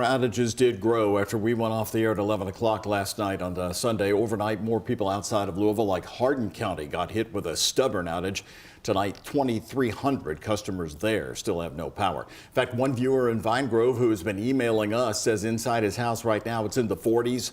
Outages did grow after we went off the air at 11 o'clock last night on Sunday. Overnight, more people outside of Louisville, like Hardin County, got hit with a stubborn outage. Tonight, 2,300 customers there still have no power. In fact, one viewer in Vine Grove who has been emailing us says inside his house right now it's in the 40s.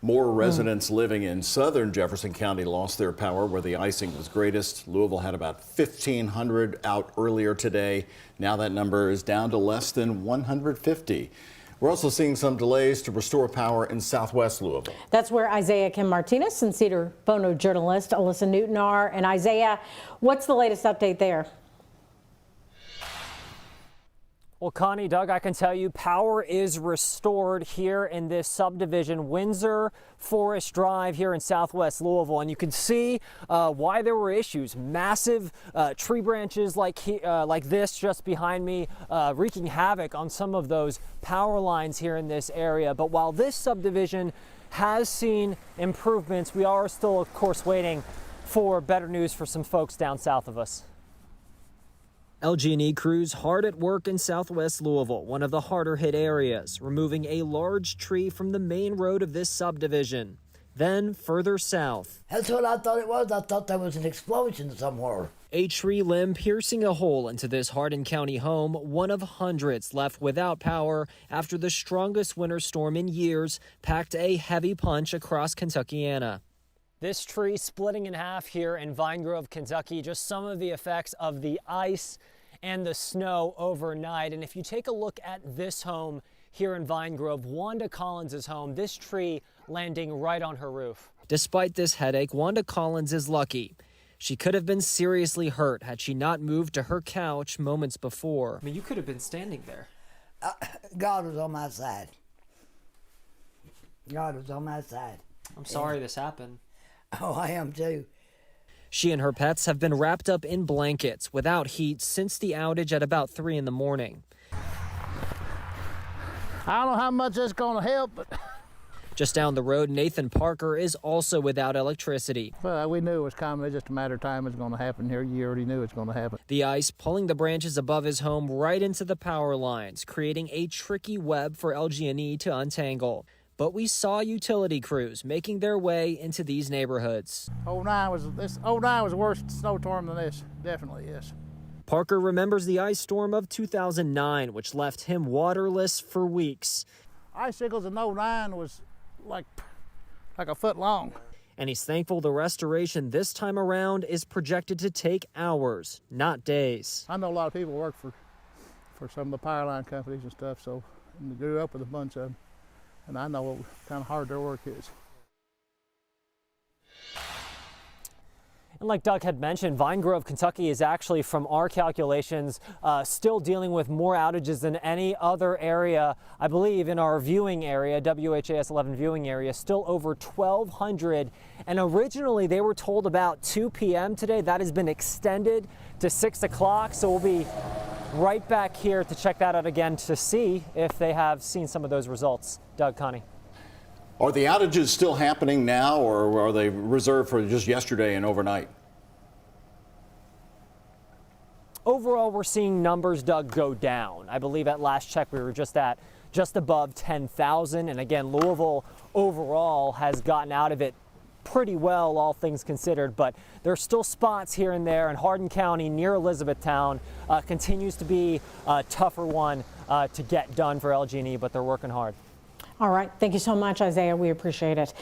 More residents living in southern Jefferson County lost their power where the icing was greatest. Louisville had about 1,500 out earlier today. Now that number is down to less than 150. We're also seeing some delays to restore power in southwest Louisville. That's where Isaiah Kim Martinez and Cedar photojournalist Alyssa Newton are. And Isaiah, what's the latest update there? Well, Connie, Doug, I can tell you power is restored here in this subdivision, Windsor Forest Drive here in southwest Louisville. And you can see why there were issues. Massive tree branches like this just behind me wreaking havoc on some of those power lines here in this area. But while this subdivision has seen improvements, we are still, of course, waiting for better news for some folks down south of us. LG&E crews hard at work in southwest Louisville, one of the harder hit areas, removing a large tree from the main road of this subdivision. Then further south. That's what I thought it was. I thought there was an explosion somewhere. A tree limb piercing a hole into this Hardin County home, one of hundreds left without power after the strongest winter storm in years packed a heavy punch across Kentuckiana. This tree splitting in half here in Vine Grove, Kentucky, just some of the effects of the ice and the snow overnight. And if you take a look at this home here in Vine Grove, Wanda Collins' home, this tree landing right on her roof. Despite this headache, Wanda Collins is lucky. She could have been seriously hurt had she not moved to her couch moments before. I mean, you could have been standing there. God was on my side. God was on my side. I'm sorry this happened. Oh, I am too. She and her pets have been wrapped up in blankets without heat since the outage at about 3 in the morning. I don't know how much that's going to help, but... Just down the road, Nathan Parker is also without electricity. Well, we knew it was coming. It's just a matter of time it's going to happen here. You already knew it's going to happen. The ice pulling the branches above his home right into the power lines, creating a tricky web for LG&E to untangle. But we saw utility crews making their way into these neighborhoods. 09 was a worse snowstorm than this, definitely, yes. Parker remembers the ice storm of 2009, which left him waterless for weeks. Icicles in 09 was like a foot long. And he's thankful the restoration this time around is projected to take hours, not days. I know a lot of people work for some of the power line companies and stuff, so I grew up with a bunch of them. And I know what kind of hard their work is. And like Doug had mentioned, Vine Grove, Kentucky is actually, from our calculations, still dealing with more outages than any other area. I believe in our viewing area, WHAS 11 viewing area, still over 1,200. And originally they were told about 2 p.m. today. That has been extended to 6 o'clock. So we'll be right back here to check that out again to see if they have seen some of those results. Doug, Connie. Are the outages still happening now, or are they reserved for just yesterday and overnight? Overall, we're seeing numbers, Doug, go down. I believe at last check we were just above 10,000. And again, Louisville overall has gotten out of it pretty well, all things considered, but there's still spots here and there, and Hardin County near Elizabethtown continues to be a tougher one to get done for LG&E, but they're working hard. All right. Thank you so much, Isaiah. We appreciate it.